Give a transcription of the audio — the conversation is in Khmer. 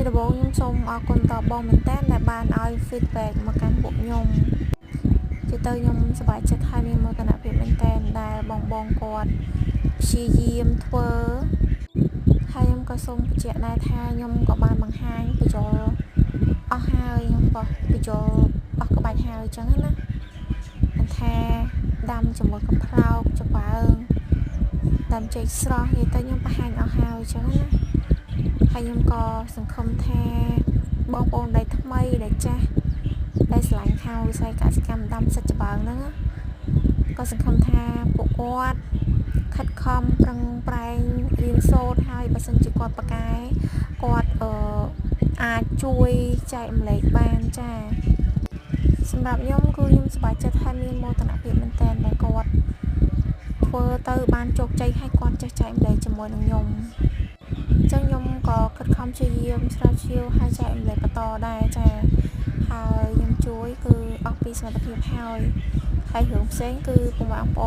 ដំបូងខ្ញុំសូមអរគុណដល់បងមែនតើដែលបានឲ្យ feedback មកកាន់ពួកខ្ញុំជាទៅខ្ញុំសប្បាយចិត្តហើយមានមោទនភាពមែនតើដែលបងគាត់ព្យាយាមធ្វើហើយខ្ញុំក៏សូមបញ្ជាក់ដែរថាខ្ញុំក៏បានបង្ហាញបញ្ចូលអស់ហើយខ្ញុំបោះបញ្ចូលអស់ក្បាច់ហើយអញ្ចឹងណាមិនថាដាំជាមួយកំប្លោកចំបើងដាំចេកស្រស់និយាយទៅខ្ញុំបង្ហាញអស់ហើយអញ្ចឹងណាហើយខ្ញុំក៏សង្ឃឹមថាបងប្អូនដែលថ្មីដែលចាស់ដែលឆ្លាញ់ខាងវិស័យកសិកម្មដាំសិតចំបើងហ្នឹងក៏សង្ឃឹមថាពួកគាត់ខិតខំប្រឹងប្រែងរៀនសូត្រហើយបើសិនជាគាត់ប្រកែគាត់អាចជួយចែកម្លែកបានចាសម្រាប់ខ្ញុំគឺខ្ញុំសប្បាយចិត្តហើយមានមោទនភាពមែនតើដែលគាត់ធ្វើទៅបានជោគជ័យហើយគាត់ចេះចែកម្លែកជាមួយនឹងខ្ញុំអញ្ចឹងខ្ញុំក៏ខិតខំព្យាយាមស្រាវជ្រាវហើយចែកម្លែកបន្តដែរចាហើយខ្ញុំជួយគឺអស់ពីសមត្ថភាពហើយរឿងផ្សេងគឺពុកម៉ែបងប្អូន